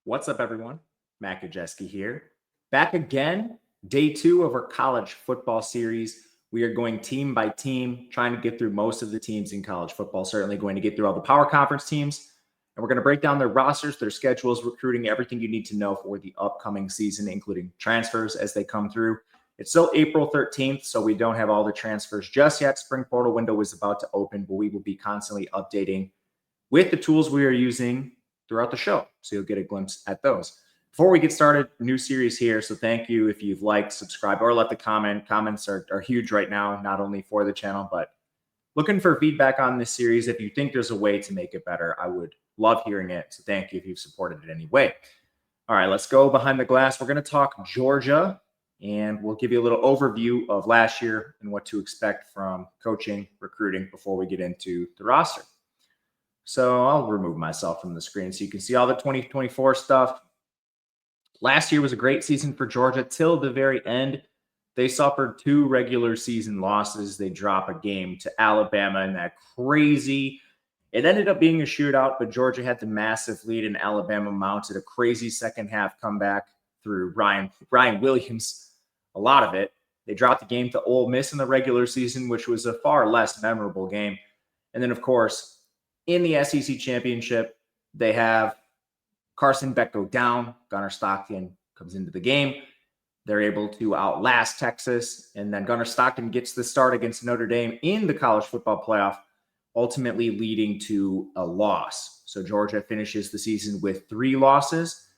What's up, everyone? Matt Gajewski here. Back again, day two of our college football series. We are going team by team, trying to get through most of the teams in college football, certainly going to get through all the power conference teams. And we're going to break down their rosters, their schedules, recruiting, everything you need to know for the upcoming season, including transfers as they come through. It's still April 13th, so we don't have all the transfers just yet. Spring portal window is about to open, but we will be constantly updating with the tools we are using throughout the show. So you'll get a glimpse at those. Before we get started, new series here. So thank you if you've liked, subscribed, or left a comment. Comments are huge right now, not only for the channel, but looking for feedback on this series. If you think there's a way to make it better, I would love hearing it. So thank you if you've supported it anyway. All right, let's go behind the glass. We're going to talk Georgia, and we'll give you a little overview of last year and what to expect from coaching, recruiting before we get into the roster. So I'll remove myself from the screen so you can see all the 2024 stuff. Last year was a great season for Georgia till the very end. They suffered 2 regular season losses. They drop a game to Alabama in that crazy. It ended up being a shootout, but Georgia had the massive lead and Alabama mounted a crazy second half comeback through Ryan Williams. A lot of it. They dropped the game to Ole Miss in the regular season, which was a far less memorable game. And then, of course, in the SEC championship, they have Carson Beck go down. Gunnar Stockton comes into the game. They're able to outlast Texas. And then Gunnar Stockton gets the start against Notre Dame in the college football playoff, ultimately leading to a loss. So Georgia finishes the season with 3 losses.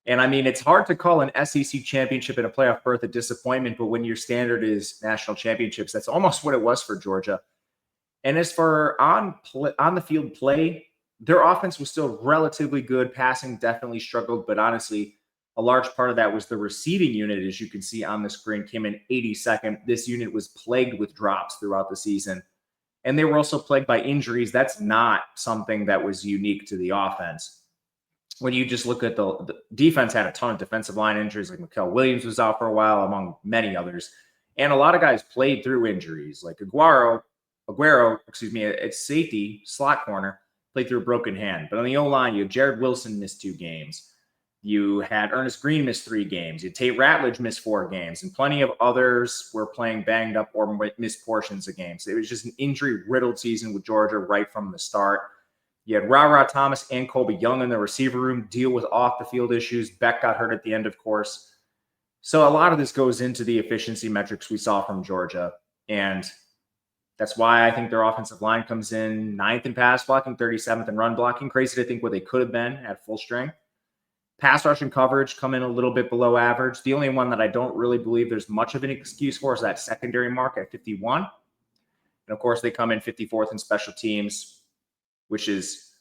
And I mean, it's hard to call an SEC championship and a playoff berth a disappointment, but when your standard is national championships, that's almost what it was for Georgia. And as for on the field play, their offense was still relatively good. Passing definitely struggled, but honestly, a large part of that was the receiving unit, as you can see on the screen, came in 82nd. This unit was plagued with drops throughout the season, and they were also plagued by injuries. That's not something that was unique to the offense. When you just look at the defense, had a ton of defensive line injuries, like Mikael Williams was out for a while, among many others, and a lot of guys played through injuries, like Aguero, at safety, slot corner, played through a broken hand. But on the O-line, you had Jared Wilson missed 2 games. You had Ernest Green miss 3 games. You had Tate Ratledge miss 4 games. And plenty of others were playing banged up or missed portions of games. It was just an injury-riddled season with Georgia right from the start. You had Ra Thomas and Colby Young in the receiver room deal with off-the-field issues. Beck got hurt at the end, of course. So a lot of this goes into the efficiency metrics we saw from Georgia. And that's why I think their offensive line comes in 9th in pass blocking, 37th in run blocking. Crazy to think where they could have been at full strength. Pass rush and coverage come in a little bit below average. The only one that I don't really believe there's much of an excuse for is that secondary mark at 51. And, of course, they come in 54th in special teams, which is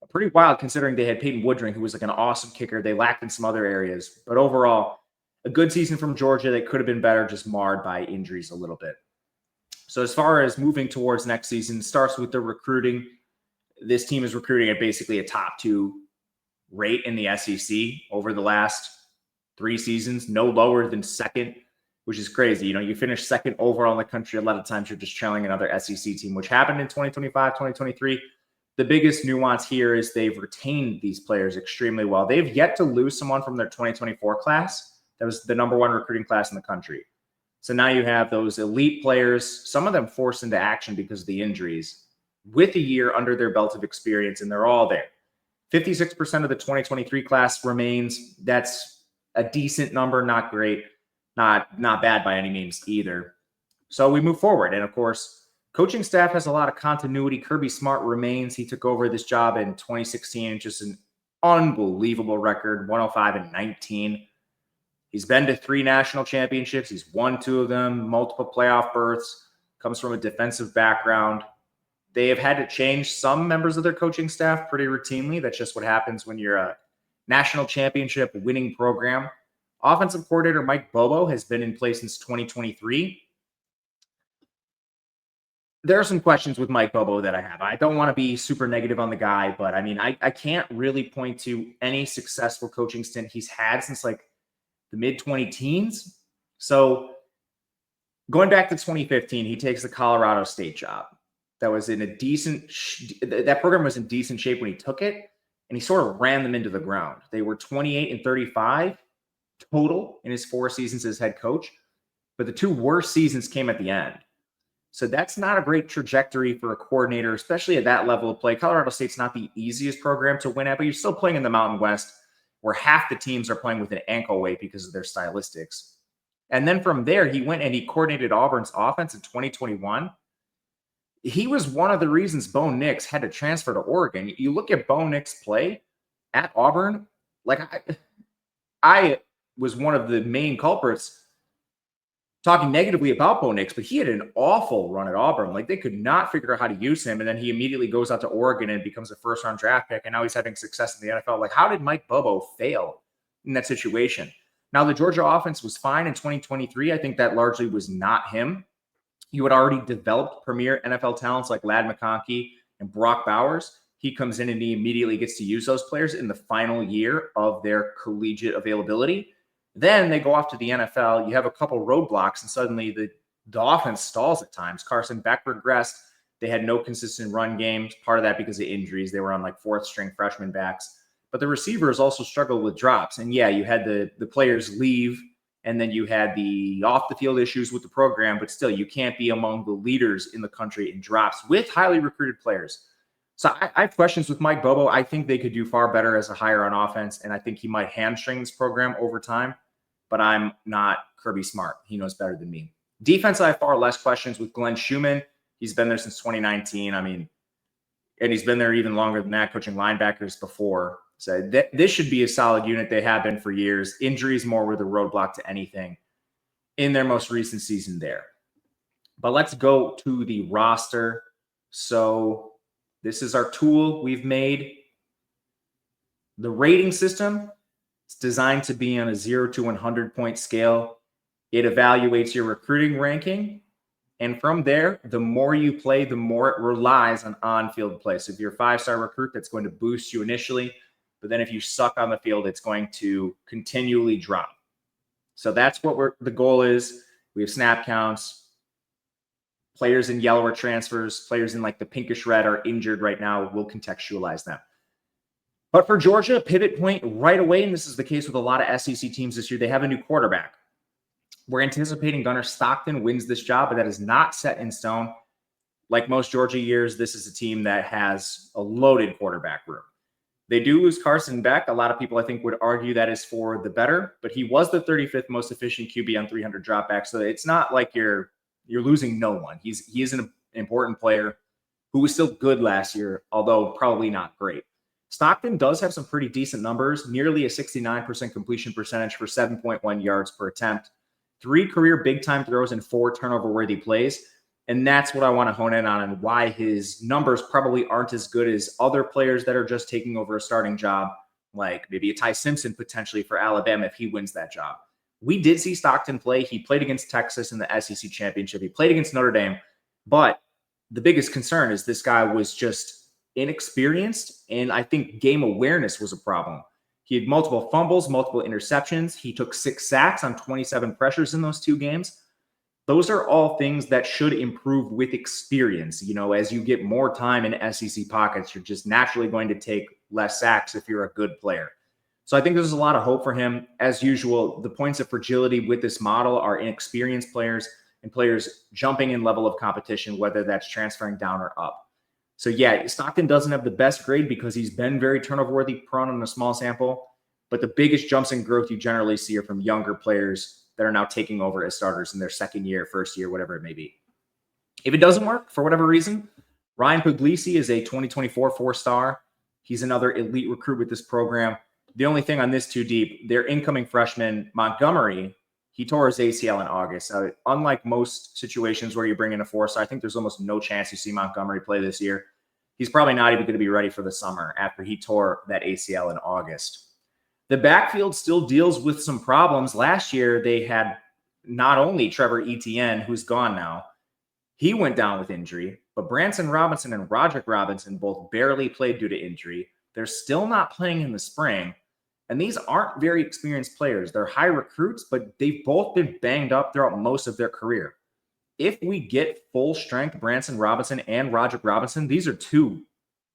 pretty wild considering they had Peyton Woodring, who was like an awesome kicker. They lacked in some other areas. But overall, a good season from Georgia. They could have been better, just marred by injuries a little bit. So as far as moving towards next season, starts with the recruiting. This team is recruiting at basically a top 2 rate in the SEC over the last 3 seasons, no lower than 2nd, which is crazy. You know, you finish 2nd overall in the country. A lot of times you're just trailing another SEC team, which happened in 2025, 2023. The biggest nuance here is they've retained these players extremely well. They've yet to lose someone from their 2024 class. That was the #1 recruiting class in the country. So now you have those elite players, some of them forced into action because of the injuries, with a year under their belt of experience, and they're all there. 56% of the 2023 class remains. That's a decent number, not great, not bad by any means either. So we move forward. And, of course, coaching staff has a lot of continuity. Kirby Smart remains. He took over this job in 2016, just an unbelievable record, 105-19. He's been to 3 national championships. He's won 2 of them, multiple playoff berths, comes from a defensive background. They have had to change some members of their coaching staff pretty routinely. That's just what happens when you're a national championship winning program. Offensive coordinator Mike Bobo has been in place since 2023. There are some questions with Mike Bobo that I have. I don't want to be super negative on the guy, but I mean, I can't really point to any successful coaching stint he's had since like the mid-2010s. So going back to 2015, he takes the Colorado State job. That was in a decent – that program was in decent shape when he took it. and he sort of ran them into the ground. They were 28-35 total in his 4 seasons as head coach, but the 2 worst seasons came at the end. So that's not a great trajectory for a coordinator, especially at that level of play. Colorado State's not the easiest program to win at, but you're still playing in the Mountain West where half the teams are playing with an ankle weight because of their stylistics. And then from there, he went and he coordinated Auburn's offense in 2021. He was one of the reasons Bo Nix had to transfer to Oregon. You look at Bo Nix play at Auburn, like I was one of the main culprits talking negatively about Bo Nix, but he had an awful run at Auburn. Like, they could not figure out how to use him. And then he immediately goes out to Oregon and becomes a first-round draft pick. And now he's having success in the NFL. Like, how did Mike Bobo fail in that situation? Now, the Georgia offense was fine in 2023. I think that largely was not him. You had already developed premier NFL talents like Ladd McConkey and Brock Bowers. He comes in and he immediately gets to use those players in the final year of their collegiate availability. Then they go off to the NFL. You have a couple roadblocks, and suddenly the offense stalls at times. Carson Beck regressed. They had no consistent run games. Part of that because of injuries. They were on like 4th-string freshman backs. But the receivers also struggled with drops. And yeah, you had the players leave, and then you had the off-the-field issues with the program. But still, you can't be among the leaders in the country in drops with highly recruited players. So I have questions with Mike Bobo. I think they could do far better as a hire on offense, and I think he might hamstring this program over time. But I'm not Kirby Smart. He knows better than me. Defense, I have far less questions with Glenn Schumann. He's been there since 2019. I mean, and he's been there even longer than that, coaching linebackers before. So this should be a solid unit. They have been for years. Injuries more were the roadblock to anything in their most recent season there. But let's go to the roster. So this is our tool we've made. The rating system, it's designed to be on a 0 to 100 point scale. It evaluates your recruiting ranking. And from there, the more you play, the more it relies on on-field play. So if you're a 5-star recruit, that's going to boost you initially. But then if you suck on the field, it's going to continually drop. So that's what the goal is. We have snap counts. Players in yellow are transfers. Players in like the pinkish red are injured right now. We'll contextualize them. But for Georgia, pivot point right away, and this is the case with a lot of SEC teams this year, they have a new quarterback. We're anticipating Gunnar Stockton wins this job, but that is not set in stone. Like most Georgia years, this is a team that has a loaded quarterback room. They do lose Carson Beck. A lot of people, I think, would argue that is for the better, but he was the 35th most efficient QB on 300 dropbacks, so it's not like you're losing no one. He is an important player who was still good last year, although probably not great. Stockton does have some pretty decent numbers, nearly a 69% completion percentage for 7.1 yards per attempt, 3 career big-time throws and 4 turnover-worthy plays. And that's what I want to hone in on and why his numbers probably aren't as good as other players that are just taking over a starting job, like maybe a Ty Simpson potentially for Alabama if he wins that job. We did see Stockton play. He played against Texas in the SEC championship. He played against Notre Dame. But the biggest concern is this guy was just inexperienced, and I think game awareness was a problem. He had multiple fumbles, multiple interceptions. He took 6 sacks on 27 pressures in those 2 games. Those are all things that should improve with experience. You know, as you get more time in SEC pockets, you're just naturally going to take less sacks if you're a good player. So I think there's a lot of hope for him. As usual, the points of fragility with this model are inexperienced players and players jumping in level of competition, whether that's transferring down or up. So yeah, Stockton doesn't have the best grade because he's been very turnover-worthy prone on a small sample, but the biggest jumps in growth you generally see are from younger players that are now taking over as starters in their second year, first year, whatever it may be. If it doesn't work for whatever reason, Ryan Puglisi is a 2024 4-star. He's another elite recruit with this program. The only thing on this too deep, their incoming freshman, Montgomery, he tore his ACL in August. Unlike most situations where you bring in a 4-star, I think there's almost no chance you see Montgomery play this year. He's probably not even going to be ready for the summer after he tore that ACL in August. The backfield still deals with some problems. Last year, they had not only Trevor Etienne, who's gone now. He went down with injury, but Branson Robinson and Roderick Robinson both barely played due to injury. They're still not playing in the spring. And these aren't very experienced players. They're high recruits, but they've both been banged up throughout most of their career. If we get full strength Branson Robinson and Roderick Robinson, these are 2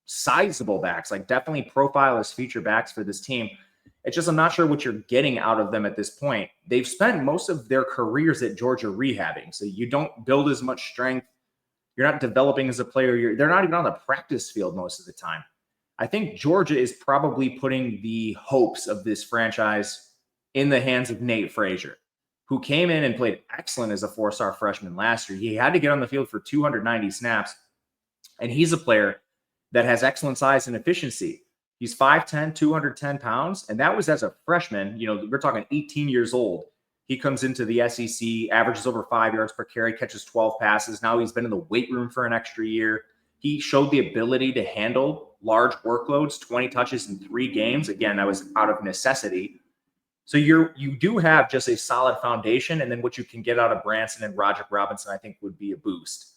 sizable backs, like definitely profile as feature backs for this team. It's just I'm not sure what you're getting out of them at this point. They've spent most of their careers at Georgia rehabbing, so you don't build as much strength. You're not developing as a player. They're not even on the practice field most of the time. I think Georgia is probably putting the hopes of this franchise in the hands of Nate Frazier, who came in and played excellent as a four-star freshman last year. He had to get on the field for 290 snaps, and he's a player that has excellent size and efficiency. He's 5'10", 210 pounds, and that was as a freshman. You know, we're talking 18 years old. He comes into the SEC, averages over 5 yards per carry, catches 12 passes. Now he's been in the weight room for an extra year. He showed the ability to handle large workloads, 20 touches in 3 games. Again, that was out of necessity. So you do have just a solid foundation, and then what you can get out of Branson and Roderick Robinson, I think, would be a boost.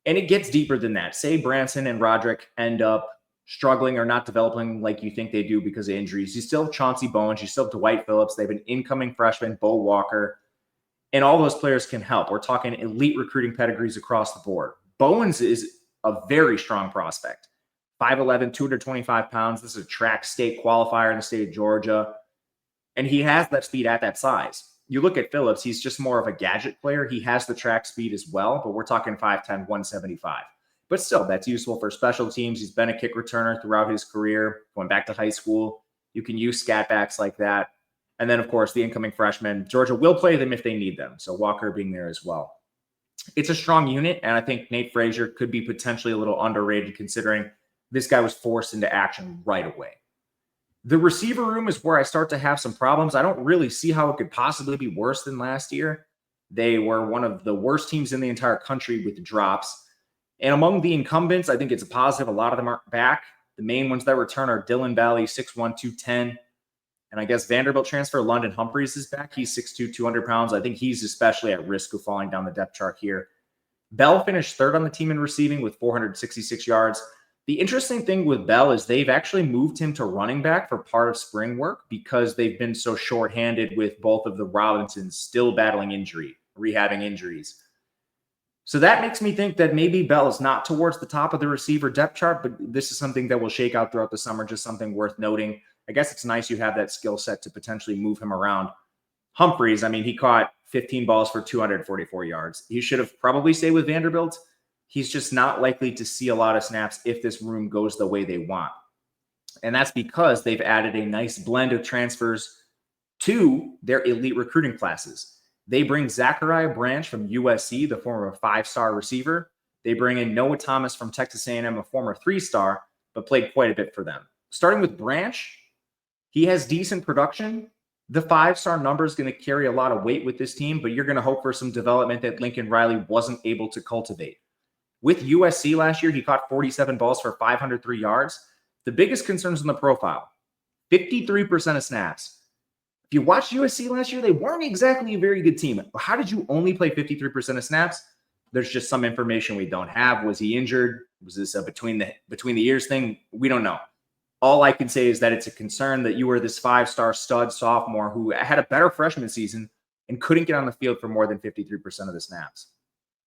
And it gets deeper than that. Say Branson and Roderick end up struggling or not developing like you think they do because of injuries. You still have Chauncey Bowens. You still have Dwight Phillips. They have an incoming freshman, Bo Walker. And all those players can help. We're talking elite recruiting pedigrees across the board. Bowens is a very strong prospect. 5'11", 225 pounds. This is a track state qualifier in the state of Georgia. And he has that speed at that size. You look at Phillips, he's just more of a gadget player. He has the track speed as well, but we're talking 5'10", 175. But still, that's useful for special teams. He's been a kick returner throughout his career, going back to high school. You can use scat backs like that. And then, of course, the incoming freshmen. Georgia will play them if they need them, so Walker being there as well. It's a strong unit, and I think Nate Frazier could be potentially a little underrated considering this guy was forced into action right away. The receiver room is where I start to have some problems. I don't really see how it could possibly be worse than last year. They were one of the worst teams in the entire country with drops. And among the incumbents, I think it's a positive. A lot of them are back. The main ones that return are Dylan Valley, 6'1", 210. And I guess Vanderbilt transfer London Humphreys is back. He's 6'2", 200 pounds. I think he's especially at risk of falling down the depth chart here. Bell finished third on the team in receiving with 466 yards. The interesting thing with Bell is they've actually moved him to running back for part of spring work because they've been so shorthanded with both of the Robinsons still battling rehabbing injuries. So that makes me think that maybe Bell is not towards the top of the receiver depth chart, but this is something that will shake out throughout the summer, just something worth noting. I guess it's nice you have that skill set to potentially move him around. Humphreys, I mean, he caught 15 balls for 244 yards. He should have probably stayed with Vanderbilt. He's just not likely to see a lot of snaps if this room goes the way they want. And that's because they've added a nice blend of transfers to their elite recruiting classes. They bring Zachariah Branch from USC, the former 5-star receiver. They bring in Noah Thomas from Texas A&M, a former 3-star, but played quite a bit for them. Starting with Branch, he has decent production. The 5-star number is going to carry a lot of weight with this team, but you're going to hope for some development that Lincoln Riley wasn't able to cultivate. With USC last year, he caught 47 balls for 503 yards. The biggest concerns in the profile, 53% of snaps. If you watched USC last year, they weren't exactly a very good team. How did you only play 53% of snaps? There's just some information we don't have. Was he injured? Was this a between the ears thing? We don't know. All I can say is that it's a concern that you were this 5-star stud sophomore who had a better freshman season and couldn't get on the field for more than 53% of the snaps.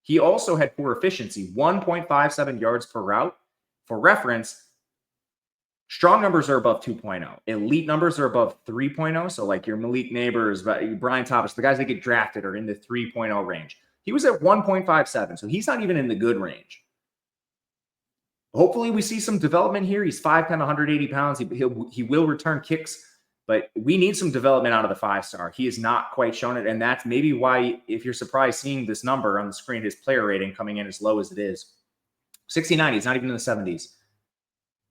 He also had poor efficiency, 1.57 yards per route. For reference, strong numbers are above 2.0. Elite numbers are above 3.0. So like your Malik Neighbors, Brian Thomas, the guys that get drafted are in the 3.0 range. He was at 1.57, so he's not even in the good range. Hopefully we see some development here. He's 5'10", 180 pounds. He will return kicks, but we need some development out of the 5-star. He has not quite shown it, and that's maybe why, if you're surprised seeing this number on the screen, his player rating coming in as low as it is. 69, he's not even in the 70s.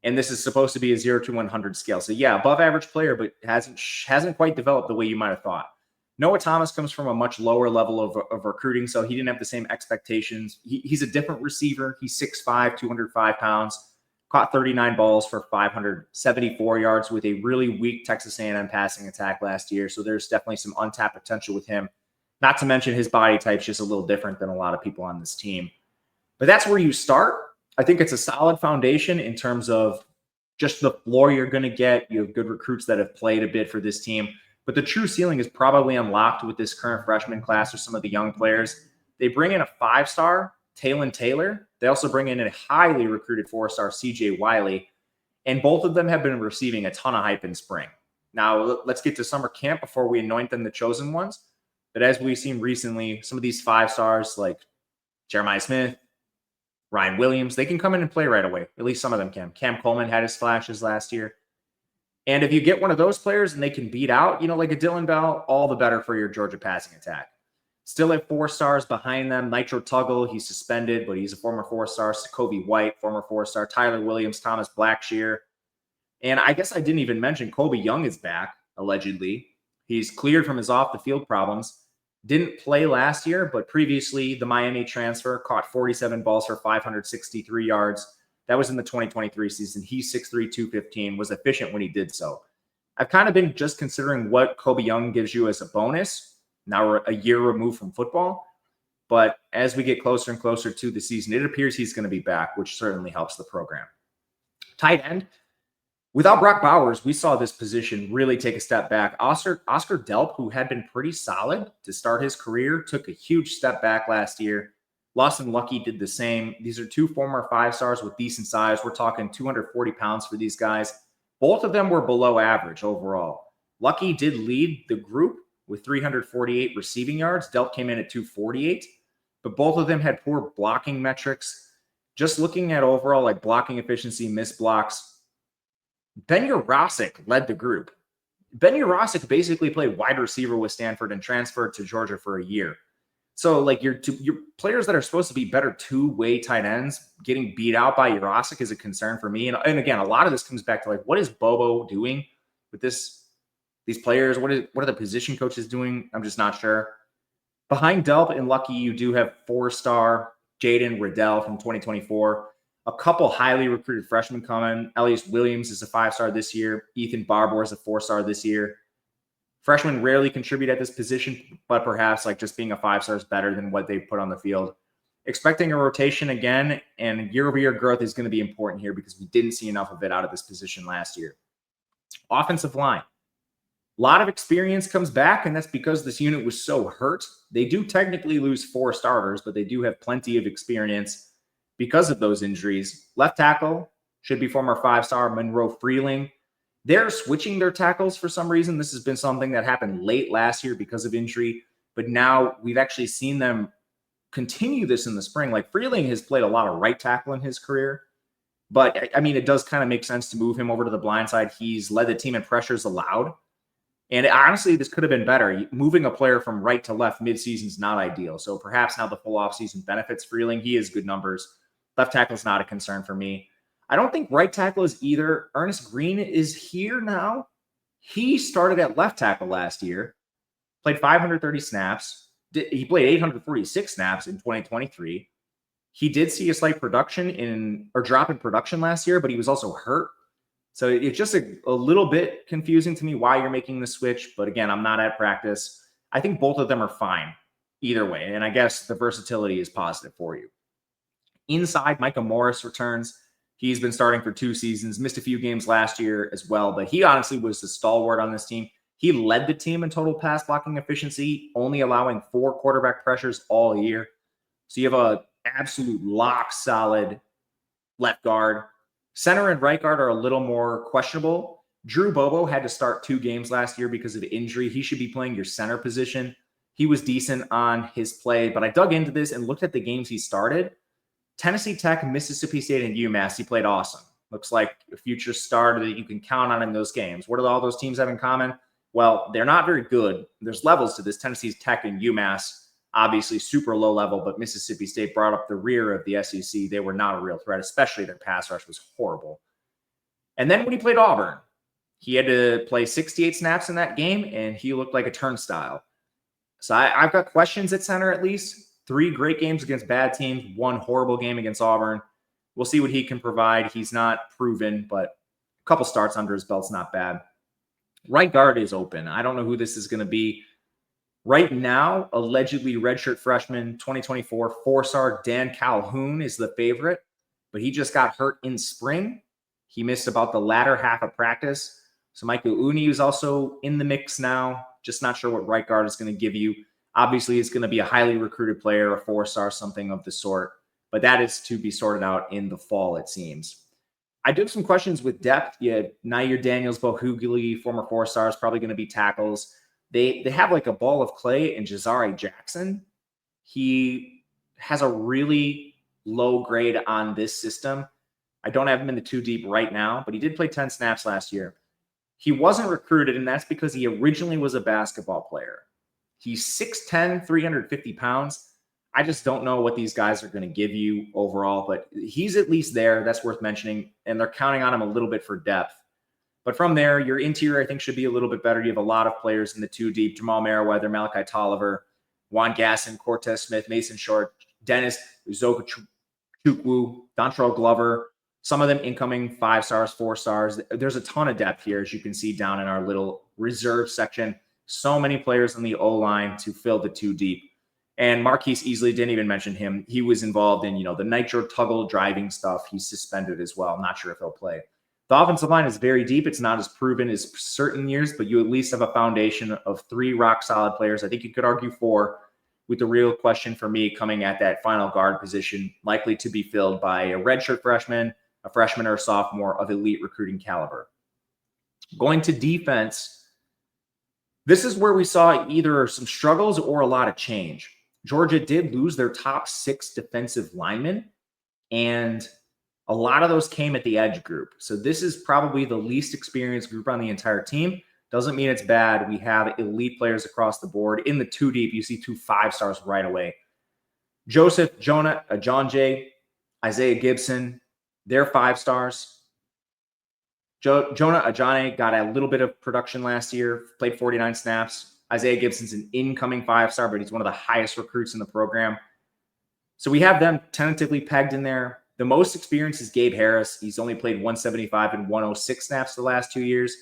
And this is supposed to be a 0 to 100 scale. So yeah, above average player, but hasn't quite developed the way you might have thought. Noah Thomas comes from a much lower level of recruiting, so he didn't have the same expectations. He's a different receiver. He's 6'5", 205 pounds, caught 39 balls for 574 yards with a really weak Texas A&M passing attack last year. So there's definitely some untapped potential with him. Not to mention his body type's just a little different than a lot of people on this team. But that's where you start. I think it's a solid foundation in terms of just the floor you're going to get. You have good recruits that have played a bit for this team. But the true ceiling is probably unlocked with this current freshman class or some of the young players. They bring in a 5-star Talon Taylor. They also bring in a highly recruited 4-star CJ Wiley, and both of them have been receiving a ton of hype in spring. Now, let's get to summer camp before we anoint them the chosen ones. But as we've seen recently, some of these 5-stars like Jeremiah Smith, Ryan Williams, they can come in and play right away. At least some of them can. Cam Coleman had his flashes last year. And if you get one of those players and they can beat out, like a Dylan Bell, all the better for your Georgia passing attack. Still at 4 stars behind them. Nitro Tuggle, he's suspended, but he's a former 4-star. Kobe White, former 4-star. Tyler Williams, Thomas Blackshear. And I guess I didn't even mention Kobe Young is back, allegedly. He's cleared from his off-the-field problems. Didn't play last year, but previously the Miami transfer caught 47 balls for 563 yards. That was in the 2023 season. He's 6'3", 215, was efficient when he did so. I've kind of been just considering what Kobe Young gives you as a bonus. Now we're a year removed from football. But as we get closer and closer to the season, it appears he's going to be back, which certainly helps the program. Tight end. Without Brock Bowers, we saw this position really take a step back. Oscar Delp, who had been pretty solid to start his career, took a huge step back last year. Lawson Lucky did the same. These are 2 former 5-stars with decent size. We're talking 240 pounds for these guys. Both of them were below average overall. Lucky did lead the group with 348 receiving yards. Delp came in at 248, but both of them had poor blocking metrics. Just looking at overall like blocking efficiency, missed blocks, Ben Yurosek led the group. Ben Yurosek basically played wide receiver with Stanford and transferred to Georgia for a year. So like your players that are supposed to be better 2-way tight ends getting beat out by Yurosek is a concern for me. And again, a lot of this comes back to like, what is Bobo doing with these players? What are the position coaches doing? I'm just not sure. Behind Delp and Lucky, you do have 4-star Jaden Riddell from 2024. A couple highly recruited freshmen coming. Elias Williams is a 5-star this year. Ethan Barbour is a 4-star this year. Freshmen rarely contribute at this position, but perhaps like just being a 5-star is better than what they put on the field. Expecting a rotation again, and year-over-year growth is going to be important here because we didn't see enough of it out of this position last year. Offensive line. A lot of experience comes back, and that's because this unit was so hurt. They do technically lose 4 starters, but they do have plenty of experience because of those injuries. Left tackle should be former 5-star Monroe Freeling. They're switching their tackles for some reason. This has been something that happened late last year because of injury, but now we've actually seen them continue this in the spring. Like Freeling has played a lot of right tackle in his career, but I mean, it does kind of make sense to move him over to the blind side. He's led the team in pressures allowed. And honestly, this could have been better. Moving a player from right to left midseason is not ideal. So perhaps now the full offseason benefits Freeling. He has good numbers. Left tackle is not a concern for me. I don't think right tackle is either. Ernest Green is here now. He started at left tackle last year, played 530 snaps. He played 846 snaps in 2023. He did see a slight drop in production last year, but he was also hurt. So it's just a little bit confusing to me why you're making the switch. But again, I'm not at practice. I think both of them are fine either way. And I guess the versatility is positive for you. Inside, Micah Morris returns. He's been starting for 2 seasons, missed a few games last year as well, but he honestly was the stalwart on this team. He led the team in total pass blocking efficiency, only allowing 4 quarterback pressures all year. So you have an absolute lock solid left guard. Center and right guard are a little more questionable. Drew Bobo had to start 2 games last year because of injury. He should be playing your center position. He was decent on his play, but I dug into this and looked at the games he started. Tennessee Tech, Mississippi State, and UMass, he played awesome. Looks like a future starter that you can count on in those games. What do all those teams have in common? Well, they're not very good. There's levels to this. Tennessee Tech and UMass, obviously super low level, but Mississippi State brought up the rear of the SEC. They were not a real threat, especially their pass rush was horrible. And then when he played Auburn, he had to play 68 snaps in that game, and he looked like a turnstile. So I've got questions at center at least. 3 great games against bad teams, 1 horrible game against Auburn. We'll see what he can provide. He's not proven, but a couple starts under his belt's not bad. Right guard is open. I don't know who this is going to be. Right now, allegedly redshirt freshman 2024 4-star Dan Calhoun is the favorite, but he just got hurt in spring. He missed about the latter half of practice. So Michael Uni is also in the mix now. Just not sure what right guard is going to give you. Obviously, it's going to be a highly recruited player, a 4-star, something of the sort. but that is to be sorted out in the fall, it seems. I do have some questions with depth. Yeah, Nair Daniels, Bo Hughley, former 4 stars, probably going to be tackles. They have like a ball of clay in Jazari Jackson. He has a really low grade on this system. I don't have him in the 2 deep right now, but he did play 10 snaps last year. He wasn't recruited, and that's because he originally was a basketball player. He's 6'10", 350 pounds. I just don't know what these guys are going to give you overall, but he's at least there. That's worth mentioning, and they're counting on him a little bit for depth. But from there, your interior, I think, should be a little bit better. You have a lot of players in the 2 deep: Jamal Merriweather, Malachi Tolliver, Juan Gasson, Cortez Smith, Mason Short, Dennis Uzoka Chukwu, Dontrell Glover. Some of them incoming 5 stars, 4 stars. There's a ton of depth here, as you can see down in our little reserve section. So many players on the O-line to fill the 2 deep. And Marquise Easley, didn't even mention him. He was involved in, the nitro tuggle driving stuff. He's suspended as well. I'm not sure if he'll play. The offensive line is very deep. It's not as proven as certain years, but you at least have a foundation of 3 rock-solid players. I think you could argue 4, with the real question for me coming at that final guard position, likely to be filled by a redshirt freshman, a freshman or a sophomore of elite recruiting caliber. Going to defense, this is where we saw either some struggles or a lot of change. Georgia did lose their top 6 defensive linemen, and a lot of those came at the edge group. So this is probably the least experienced group on the entire team. Doesn't mean it's bad. We have elite players across the board. In the 2 deep, you see 2 5-stars right away. Joseph, Jonah, John Jay, Isaiah Gibson, they're 5-stars. Jonah Ajane got a little bit of production last year, played 49 snaps. Isaiah Gibson's an incoming 5-star, but he's one of the highest recruits in the program. So we have them tentatively pegged in there. The most experienced is Gabe Harris. He's only played 175 and 106 snaps the last 2 years.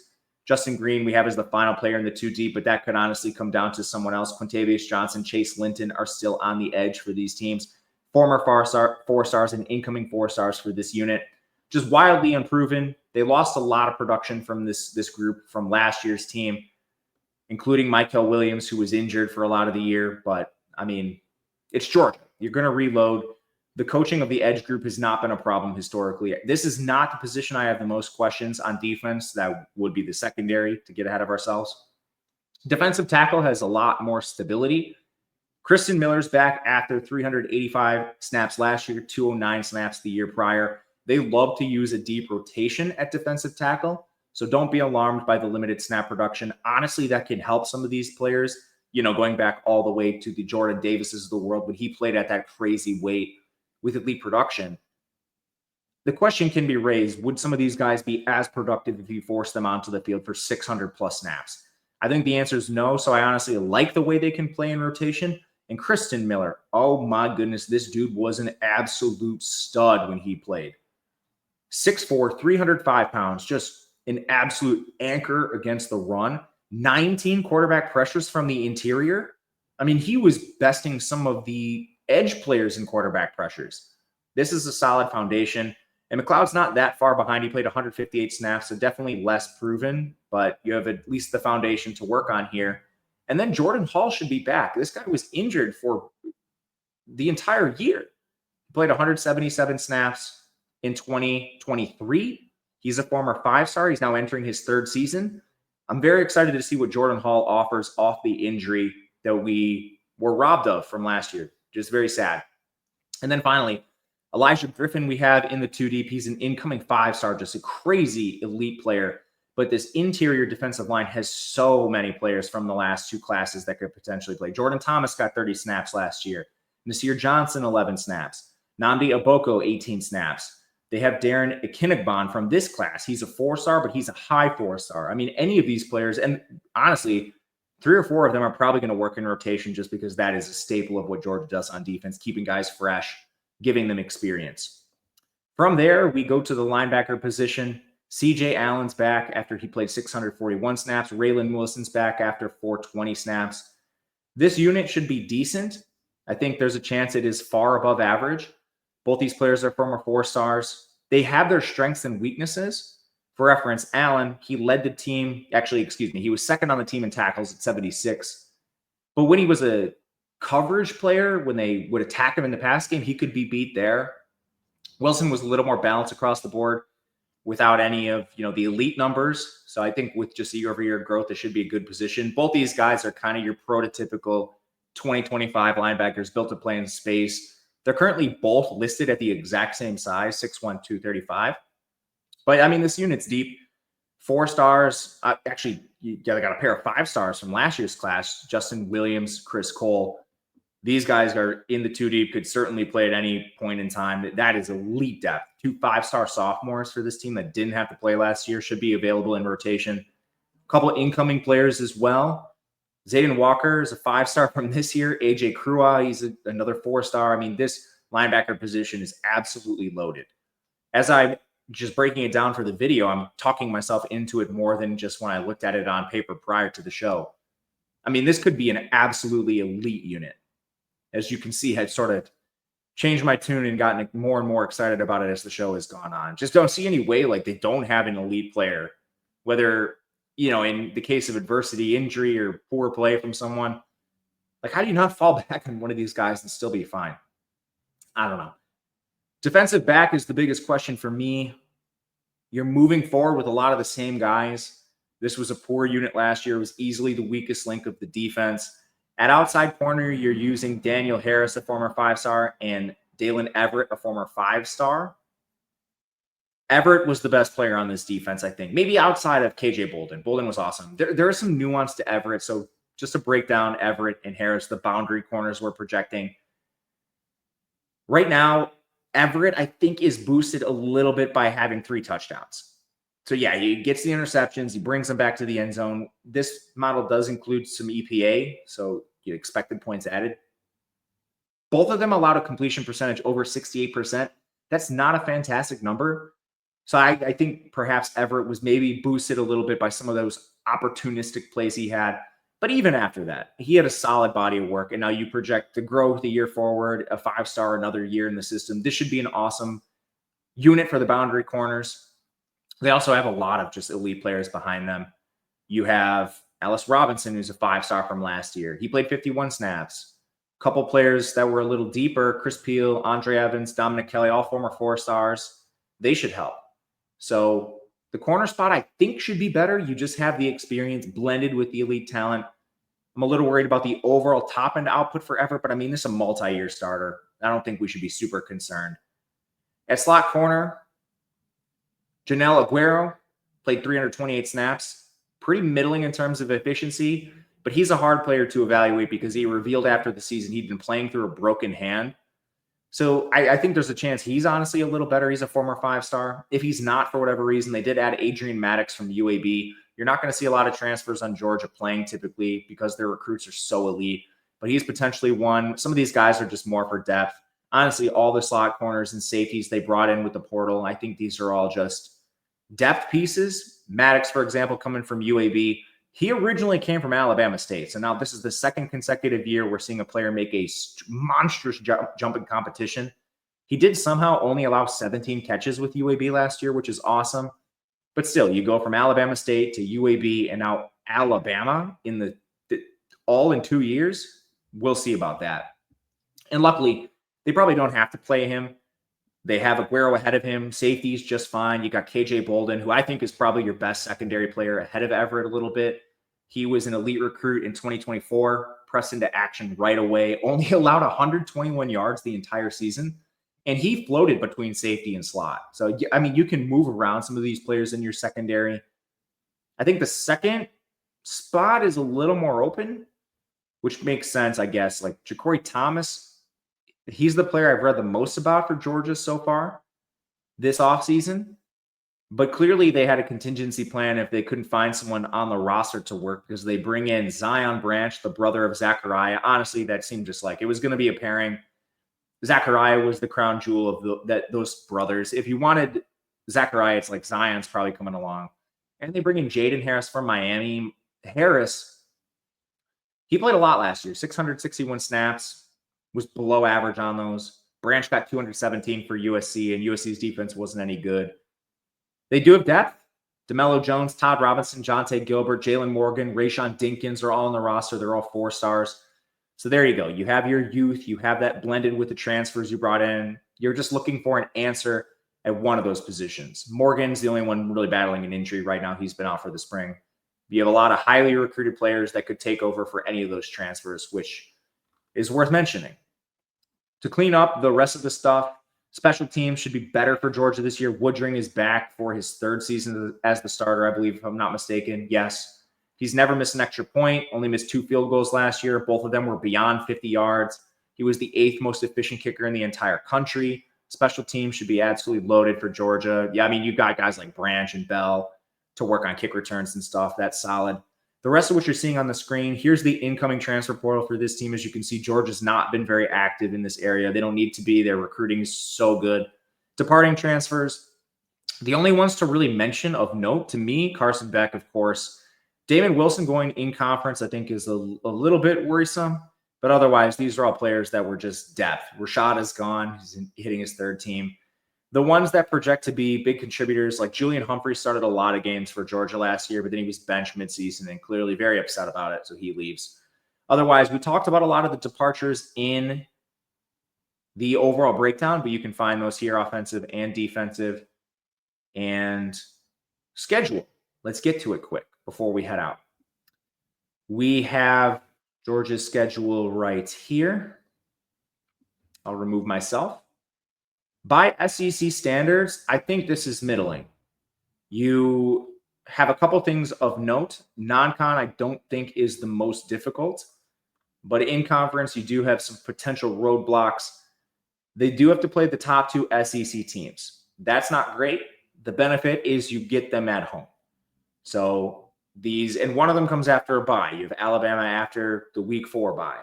Justin Green, we have as the final player in the 2 deep, but that could honestly come down to someone else. Quintavious Johnson, Chase Linton are still on the edge for these teams. Former 4-stars and incoming 4-stars for this unit. Just wildly unproven. They lost a lot of production from this group from last year's team, including Michael Williams, who was injured for a lot of the year. But, I mean, it's Georgia. You're going to reload. The coaching of the edge group has not been a problem historically. This is not the position I have the most questions on defense. That would be the secondary, to get ahead of ourselves. Defensive tackle has a lot more stability. Kristen Miller's back after 385 snaps last year, 209 snaps the year prior. They love to use a deep rotation at defensive tackle, so don't be alarmed by the limited snap production. Honestly, that can help some of these players, going back all the way to the Jordan Davises of the world when he played at that crazy weight with elite production. The question can be raised, would some of these guys be as productive if you force them onto the field for 600 plus snaps? I think the answer is no, so I honestly like the way they can play in rotation. And Kristen Miller, oh my goodness, this dude was an absolute stud when he played. 6'4", 305 pounds, just an absolute anchor against the run. 19 quarterback pressures from the interior. I mean, he was besting some of the edge players in quarterback pressures. This is a solid foundation. And McLeod's not that far behind. He played 158 snaps, so definitely less proven, but you have at least the foundation to work on here. And then Jordan Hall should be back. This guy was injured for the entire year. He played 177 snaps in 2023. He's a former 5-star. He's now entering his 3rd season. I'm very excited to see what Jordan Hall offers off the injury that we were robbed of from last year. Just very sad. And then finally, Elijah Griffin we have in the 2 deep. He's an incoming 5-star, just a crazy elite player. But this interior defensive line has so many players from the last 2 classes that could potentially play. Jordan Thomas got 30 snaps last year. Nasir Johnson, 11 snaps. Nnamdi Aboko, 18 snaps. They have Darren Ekinagban from this class. He's a 4-star, but he's a high 4-star. I mean, any of these players, and honestly, 3 or 4 of them are probably going to work in rotation just because that is a staple of what Georgia does on defense, keeping guys fresh, giving them experience. From there, we go to the linebacker position. CJ Allen's back after he played 641 snaps. Raylan Wilson's back after 420 snaps. This unit should be decent. I think there's a chance it is far above average. Both these players are former 4-stars. They have their strengths and weaknesses. For reference, Allen, he led the team. He was second on the team in tackles at 76. But when he was a coverage player, when they would attack him in the pass game, he could be beat there. Wilson was a little more balanced across the board without any of the elite numbers. So I think with just year-over-year growth, it should be a good position. Both these guys are kind of your prototypical 2025 linebackers built to play in space. They're currently both listed at the exact same size, 6'1", 235. But I mean, this unit's deep. 4 stars. Actually, they got a pair of 5 stars from last year's class. Justin Williams, Chris Cole. These guys are in the 2 deep, could certainly play at any point in time. That is elite depth. 2 5-star sophomores for this team that didn't have to play last year should be available in rotation. A couple of incoming players as well. Zayden Walker is a 5-star from this year. AJ Crua, he's another 4-star. I mean, this linebacker position is absolutely loaded. As I'm just breaking it down for the video, I'm talking myself into it more than just when I looked at it on paper prior to the show. I mean, this could be an absolutely elite unit. As you can see, had sort of changed my tune and gotten more and more excited about it as the show has gone on. Just don't see any way like they don't have an elite player, whether, in the case of adversity, injury, or poor play from someone. Like, how do you not fall back on one of these guys and still be fine? I don't know. Defensive back is the biggest question for me. You're moving forward with a lot of the same guys. This was a poor unit last year. It was easily the weakest link of the defense. At outside corner, you're using Daniel Harris, a former 5-star, and Dalen Everett, a former 5-star. Everett was the best player on this defense, I think. Maybe outside of KJ Bolden. Bolden was awesome. There is some nuance to Everett. So just to break down Everett and Harris, the boundary corners we're projecting. Right now, Everett, I think, is boosted a little bit by having 3 touchdowns. So, yeah, he gets the interceptions. He brings them back to the end zone. This model does include some EPA, so you expected points added. Both of them allowed a completion percentage over 68%. That's not a fantastic number. So I think perhaps Everett was maybe boosted a little bit by some of those opportunistic plays he had. But even after that, he had a solid body of work. And now you project the growth a year forward, a 5-star another year in the system. This should be an awesome unit for the boundary corners. They also have a lot of just elite players behind them. You have Ellis Robinson, who's a 5-star from last year. He played 51 snaps. A couple players that were a little deeper, Chris Peel, Andre Evans, Dominic Kelly, all former 4-stars. They should help. So the corner spot, I think, should be better. You just have the experience blended with the elite talent. I'm a little worried about the overall top-end output for Everett, but I mean, this is a multi-year starter. I don't think we should be super concerned. At slot corner, Janelle Aguero played 328 snaps. Pretty middling in terms of efficiency, but he's a hard player to evaluate because he revealed after the season he'd been playing through a broken hand. So I think there's a chance he's honestly a little better. He's a former 5-star. If he's not, for whatever reason, they did add Adrian Maddox from UAB. You're not going to see a lot of transfers on Georgia playing typically because their recruits are so elite, but he's potentially one. Some of these guys are just more for depth. Honestly, all the slot corners and safeties they brought in with the portal, I think these are all just depth pieces. Maddox, for example, coming from UAB, he originally came from Alabama State. So now this is the second consecutive year we're seeing a player make a monstrous jump in competition. He did somehow only allow 17 catches with UAB last year, which is awesome. But still, you go from Alabama State to UAB and now Alabama in the all in 2 years. We'll see about that. And luckily, they probably don't have to play him. They have Aguero ahead of him. Safety's just fine. You got KJ Bolden, who I think is probably your best secondary player, ahead of Everett a little bit. He was an elite recruit in 2024, pressed into action right away, only allowed 121 yards the entire season, and he floated between safety and slot. So, I mean, you can move around some of these players in your secondary. I think the second spot is a little more open, which makes sense, I guess. Like Ja'Cory Thomas, he's the player I've read the most about for Georgia so far this offseason. But clearly they had a contingency plan if they couldn't find someone on the roster to work, because they bring in Zion Branch, the brother of Zachariah. Honestly, that seemed just like it was going to be a pairing. Zachariah was the crown jewel of those brothers. If you wanted Zachariah, it's like Zion's probably coming along. And they bring in Jaden Harris from Miami. Harris, he played a lot last year, 661 snaps, was below average on those. Branch got 217 for USC, and USC's defense wasn't any good. They do have depth. DeMello Jones, Todd Robinson, Jonte Gilbert, Jalen Morgan, Rayshawn Dinkins are all on the roster. They're all 4 stars. So there you go. You have your youth, you have that blended with the transfers you brought in. You're just looking for an answer at one of those positions. Morgan's the only one really battling an injury right now. He's been out for the spring. You have a lot of highly recruited players that could take over for any of those transfers, which is worth mentioning. To clean up the rest of the stuff, special teams should be better for Georgia this year. Woodring is back for his third season as the starter, I believe, if I'm not mistaken. Yes. He's never missed an extra point, only missed 2 field goals last year. Both of them were beyond 50 yards. He was the 8th most efficient kicker in the entire country. Special teams should be absolutely loaded for Georgia. Yeah, I mean, you've got guys like Branch and Bell to work on kick returns and stuff. That's solid. The rest of what you're seeing on the screen, here's the incoming transfer portal for this team. As you can see, Georgia's not been very active in this area. They don't need to be. Their recruiting is so good. Departing transfers, the only ones to really mention of note to me, Carson Beck, of course. Damon Wilson going in conference, I think, is a little bit worrisome. But otherwise, these are all players that were just depth. Rashad is gone. He's hitting his third team. The ones that project to be big contributors, like Julian Humphrey started a lot of games for Georgia last year, but then he was benched midseason and clearly very upset about it, so he leaves. Otherwise, we talked about a lot of the departures in the overall breakdown, but you can find those here, offensive and defensive. And schedule. Let's get to it quick before we head out. We have Georgia's schedule right here. I'll remove myself. By SEC standards, I think this is middling. You have a couple things of note. Non-con, I don't think, is the most difficult. But in conference, you do have some potential roadblocks. They do have to play the top 2 SEC teams. That's not great. The benefit is you get them at home. So these, and one of them comes after a bye. You have Alabama after the week 4 bye.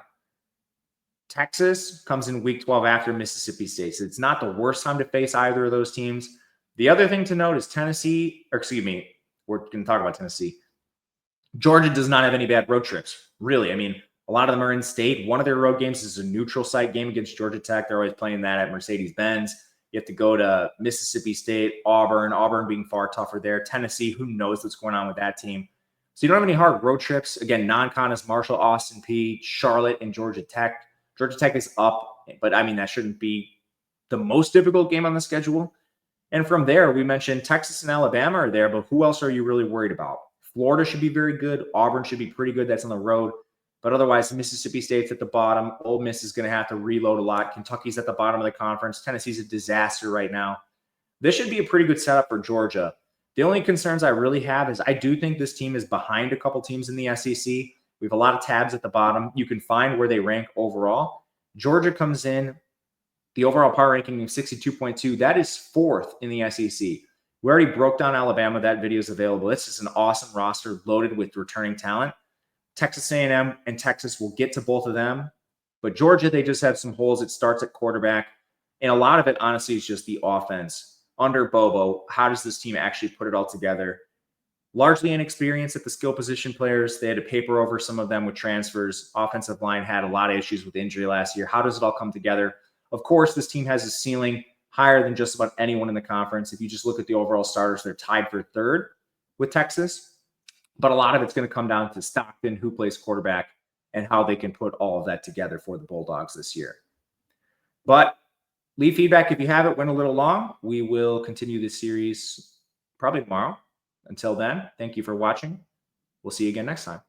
Texas comes in week 12 after Mississippi State. So it's not the worst time to face either of those teams. The other thing to note is Tennessee, or excuse me, we're going to talk about Tennessee. Georgia does not have any bad road trips, really. I mean, a lot of them are in state. One of their road games is a neutral site game against Georgia Tech. They're always playing that at Mercedes-Benz. You have to go to Mississippi State, Auburn being far tougher there. Tennessee, who knows what's going on with that team. So you don't have any hard road trips. Again, non-con is Marshall, Austin Peay, Charlotte, and Georgia Tech. Georgia Tech is up, but I mean, that shouldn't be the most difficult game on the schedule. And from there, we mentioned Texas and Alabama are there, but who else are you really worried about? Florida should be very good. Auburn should be pretty good. That's on the road. But otherwise, Mississippi State's at the bottom. Ole Miss is going to have to reload a lot. Kentucky's at the bottom of the conference. Tennessee's a disaster right now. This should be a pretty good setup for Georgia. The only concerns I really have is I do think this team is behind a couple teams in the SEC. We have a lot of tabs at the bottom. You can find where they rank overall. Georgia comes in, the overall power ranking of 62.2. That is 4th in the SEC. We already broke down Alabama. That video is available. This is an awesome roster loaded with returning talent. Texas A&M and Texas will get to both of them. But Georgia, they just have some holes. It starts at quarterback. And a lot of it, honestly, is just the offense. Under Bobo, how does this team actually put it all together? Largely inexperienced at the skill position players. They had to paper over some of them with transfers. Offensive line had a lot of issues with injury last year. How does it all come together? Of course, this team has a ceiling higher than just about anyone in the conference. If you just look at the overall starters, they're tied for 3rd with Texas. But a lot of it's going to come down to Stockton, who plays quarterback, and how they can put all of that together for the Bulldogs this year. But leave feedback if you have it. Went a little long. We will continue this series probably tomorrow. Until then, thank you for watching. We'll see you again next time.